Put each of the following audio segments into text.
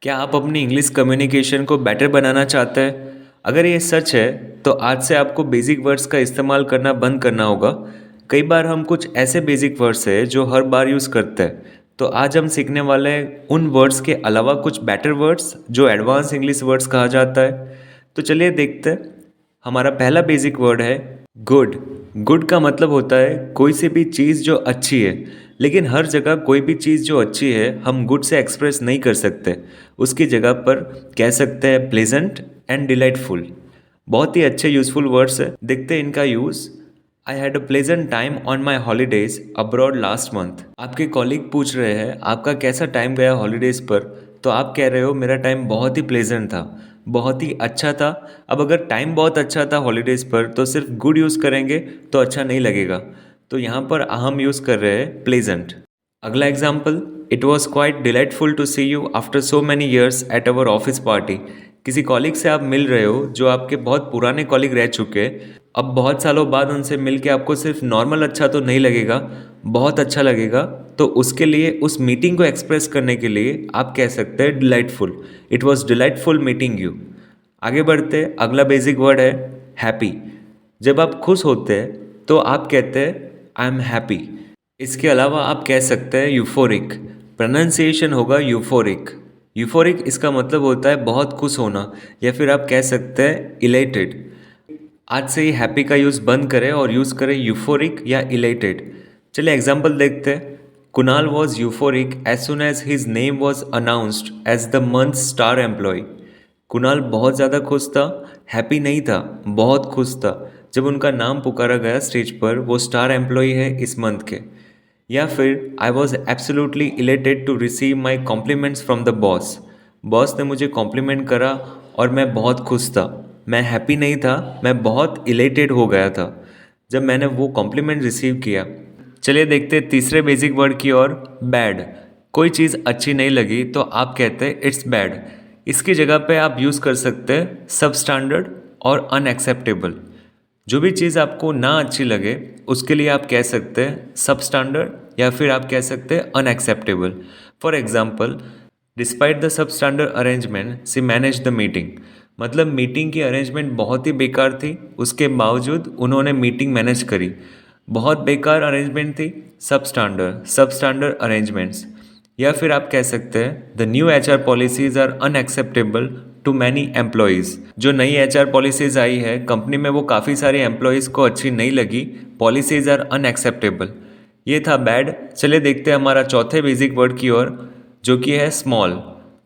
क्या आप अपनी इंग्लिश कम्युनिकेशन को बेटर बनाना चाहते हैं? अगर ये सच है, तो आज से आपको बेसिक वर्ड्स का इस्तेमाल करना बंद करना होगा। कई बार हम कुछ ऐसे बेसिक वर्ड्स हैं जो हर बार यूज़ करते हैं। तो आज हम सीखने वाले हैं उन वर्ड्स के अलावा कुछ बेटर वर्ड्स जो एडवांस इंग्लिश वर्ड्स कहा जाता है। तो चलिए देखते हैं। हमारा पहला बेसिक वर्ड है गुड। गुड का मतलब होता है कोई सी भी चीज़ जो अच्छी है। लेकिन हर जगह कोई भी चीज़ जो अच्छी है हम गुड से एक्सप्रेस नहीं कर सकते। उसकी जगह पर कह सकते हैं प्लेजेंट एंड डिलाइटफुल। बहुत ही अच्छे यूजफुल वर्ड्स है, देखते हैं इनका use. I had a pleasant time on my holidays abroad last month. आपके कॉलीग पूछ रहे हैं आपका कैसा टाइम गया हॉलीडेज पर, तो आप कह रहे हो मेरा टाइम बहुत ही प्लेजेंट था, बहुत ही अच्छा था। अब अगर टाइम बहुत अच्छा था हॉलीडेज पर तो सिर्फ गुड यूज़ करेंगे तो अच्छा नहीं लगेगा। तो यहाँ पर हम यूज़ कर रहे हैं प्लेजेंट। अगला example, it was quite delightful to see you after so many years at our office party. किसी कॉलीग से आप मिल रहे हो जो आपके बहुत पुराने कॉलीग रह चुके हैं। अब बहुत सालों बाद उनसे मिल के आपको सिर्फ नॉर्मल अच्छा तो नहीं लगेगा, बहुत अच्छा लगेगा। तो उसके लिए उस मीटिंग को एक्सप्रेस करने के लिए आप कह सकते हैं delightful. It was delightful meeting you. आगे बढ़ते, अगला बेसिक वर्ड है हैप्पी। जब आप खुश होते हैं तो आप कहते हैं आई एम हैप्पी। इसके अलावा आप कह सकते हैं यूफोरिक। प्रोनाउंसिएशन होगा यूफोरिक। यूफोरिक इसका मतलब होता है बहुत खुश होना, या फिर आप कह सकते हैं इलेटेड। आज से ही हैप्पी का यूज़ बंद करें और यूज़ करें यूफोरिक या इलेटेड। चलिए एग्जाम्पल देखते हैं। Kunal was euphoric as soon as his name was announced as the month star employee. Kunal बहुत ज़्यादा खुश था, हैप्पी नहीं था, बहुत खुश था जब उनका नाम पुकारा गया स्टेज पर, वो स्टार एम्प्लॉय है इस मंथ के। या फिर I was absolutely elated to receive my compliments from the boss. Boss ने मुझे कॉम्प्लीमेंट करा और मैं बहुत खुश था। मैं हैप्पी नहीं था, मैं बहुत इलेटेड हो गया था जब मैंने वो कॉम्प्लीमेंट रिसीव किया। चलिए देखते हैं तीसरे बेसिक वर्ड की ओर, बैड। कोई चीज़ अच्छी नहीं लगी तो आप कहते हैं इट्स बैड। इसकी जगह पे आप यूज़ कर सकते हैं सब स्टैंडर्ड और अनएक्सेप्टेबल। जो भी चीज़ आपको ना अच्छी लगे उसके लिए आप कह सकते हैं सब स्टैंडर्ड या फिर आप कह सकते हैं unacceptable. For example, despite the substandard arrangement she manage the meeting. मतलब मीटिंग की अरेंजमेंट बहुत ही बेकार थी, उसके बावजूद उन्होंने मीटिंग मैनेज करी। बहुत बेकार अरेंजमेंट थी, सब स्टैंडर्ड अरेंजमेंट्स। या फिर आप कह सकते हैं the new HR policies are unacceptable to many employees. जो नई एचआर पॉलिसीज आई है कंपनी में वो काफ़ी सारे एम्प्लॉयज़ को अच्छी नहीं लगी। Policies are unacceptable. ये था बैड। चलिए देखते हैं हमारा चौथे बेसिक वर्ड की ओर, जो कि है स्मॉल।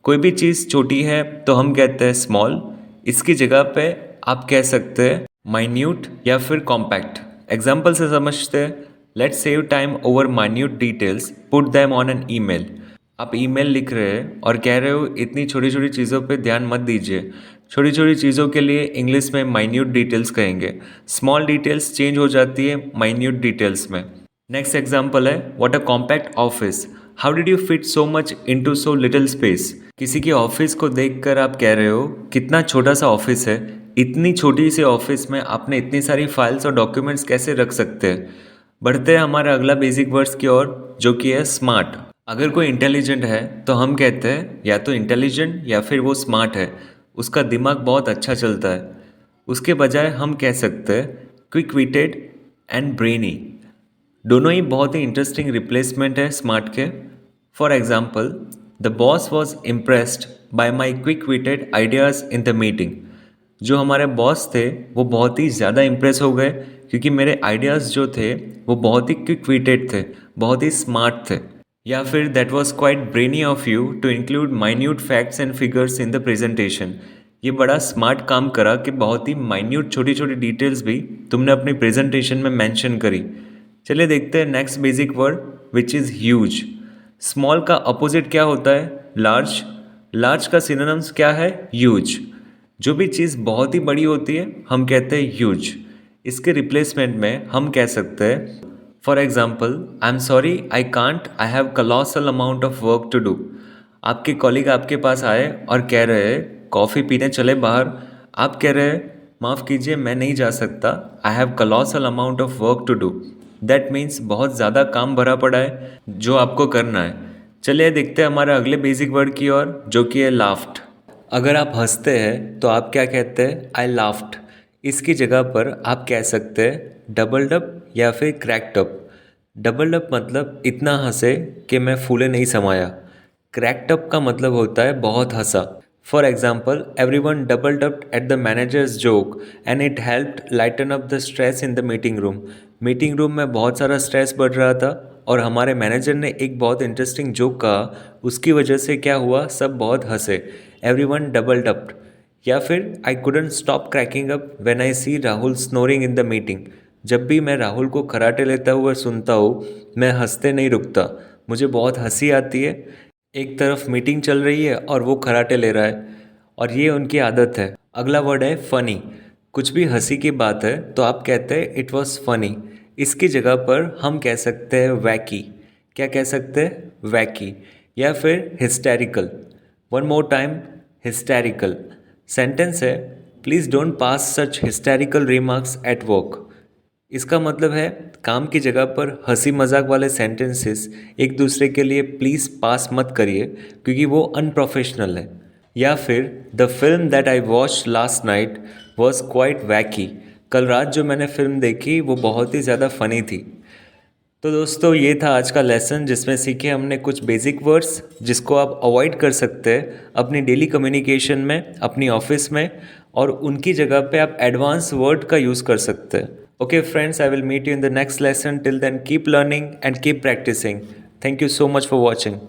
कोई भी चीज़ छोटी है तो हम कहते हैं स्मॉल। इसकी जगह पे आप कह सकते हैं माइन्यूट या फिर कॉम्पैक्ट। एग्जाम्पल से समझते हैं। Let's save time over minute details, put them on an email. आप ईमेल लिख रहे हैं और कह रहे हो इतनी छोटी छोटी चीज़ों पे ध्यान मत दीजिए। छोटी छोटी चीज़ों के लिए इंग्लिश में माइन्यूट डिटेल्स कहेंगे। स्मॉल डिटेल्स चेंज हो जाती है माइन्यूट डिटेल्स में। नेक्स्ट एग्जाम्पल है what a compact office. How did you fit so much into so little space. किसी के ऑफिस को देखकर आप कह रहे हो कितना छोटा सा ऑफिस है, इतनी छोटी सी ऑफिस में आपने इतनी सारी फाइल्स और डॉक्यूमेंट्स कैसे रख सकते हैं। बढ़ते हैं हमारे अगला बेसिक वर्ड्स की ओर, जो कि है स्मार्ट। अगर कोई इंटेलिजेंट है तो हम कहते हैं या तो इंटेलिजेंट या फिर वो स्मार्ट है, उसका दिमाग बहुत अच्छा चलता है। उसके बजाय हम कह सकते हैं क्विक विटेड एंड ब्रेनी। दोनों ही बहुत ही इंटरेस्टिंग रिप्लेसमेंट है स्मार्ट के। For example, the boss was impressed by my quick witted ideas in the meeting. जो हमारे बॉस थे वो बहुत ही ज़्यादा इम्प्रेस हो गए क्योंकि मेरे आइडियाज़ जो थे वो बहुत ही क्विक विटेड थे, बहुत ही स्मार्ट थे। या फिर that was quite brainy of you to include minute facts and figures in the presentation. ये बड़ा स्मार्ट काम करा कि बहुत ही माइन्यूट छोटी छोटी डिटेल्स भी तुमने अपनी प्रेजेंटेशन में मेंशन करी। चलिए देखते हैं next basic word, which is huge. Small का अपोजिट क्या होता है? लार्ज। लार्ज का सिनोनिम्स क्या है? ह्यूज। जो भी चीज़ बहुत ही बड़ी होती है हम कहते हैं ह्यूज। इसके रिप्लेसमेंट में हम कह सकते हैं for example, I am sorry I can't, I have colossal amount of work to do. आपके कॉलीग आपके पास आए और कह रहे हैं कॉफ़ी पीने चले बाहर। आप कह रहे हैं माफ़ कीजिए मैं नहीं जा सकता, I have colossal amount of work to do. That means बहुत ज़्यादा काम भरा पड़ा है जो आपको करना है। चलिए देखते हैं हमारे अगले बेसिक वर्ड की ओर, जो कि है लाफ्ट। अगर आप हंसते हैं तो आप क्या कहते हैं? आई लाफ्ट। इसकी जगह पर आप कह सकते हैं डबल्ड अप या फिर क्रैक्ड अप। डबल्ड अप मतलब इतना हंसे कि मैं फूले नहीं समाया। क्रैक्ड अप का मतलब होता है बहुत हंसा। For example, everyone doubled up at the manager's joke and it helped lighten up the stress in the meeting room. Meeting room में बहुत सारा स्ट्रेस बढ़ रहा था और हमारे मैनेजर ने एक बहुत इंटरेस्टिंग जोक कहा, उसकी वजह से क्या हुआ, सब बहुत हंसे। Everyone doubled up. या फिर I couldn't stop cracking up when I see Rahul snoring in the meeting. जब भी मैं राहुल को खराटे लेता हुआ सुनता हूँ, मैं हंसते नहीं रुकता। मुझे बहुत हंसी आती है। एक तरफ मीटिंग चल रही है और वो खराटे ले रहा है, और ये उनकी आदत है। अगला वर्ड है फनी। कुछ भी हंसी की बात है तो आप कहते हैं इट वॉज फनी। इसकी जगह पर हम कह सकते हैं वैकी। क्या कह सकते हैं? वैकी। या फिर hysterical. One more time, hysterical. Sentence है, please don't pass such hysterical remarks at work. इसका मतलब है काम की जगह पर हंसी मजाक वाले सेंटेंसेस एक दूसरे के लिए प्लीज़ पास मत करिए, क्योंकि वो अनप्रोफेशनल है। या फिर the film that I watch last night was quite वैकी। कल रात जो मैंने फिल्म देखी वो बहुत ही ज़्यादा फ़नी थी। तो दोस्तों, ये था आज का लेसन, जिसमें सीखे हमने कुछ बेसिक वर्ड्स जिसको आप अवॉइड कर सकते हैं अपनी डेली कम्युनिकेशन में, अपनी ऑफिस में, और उनकी जगह पे आप एडवांस वर्ड का यूज़ कर सकते हैं। Okay friends, I will meet you in the next lesson. Till then keep learning and keep practising. Thank you so much for watching.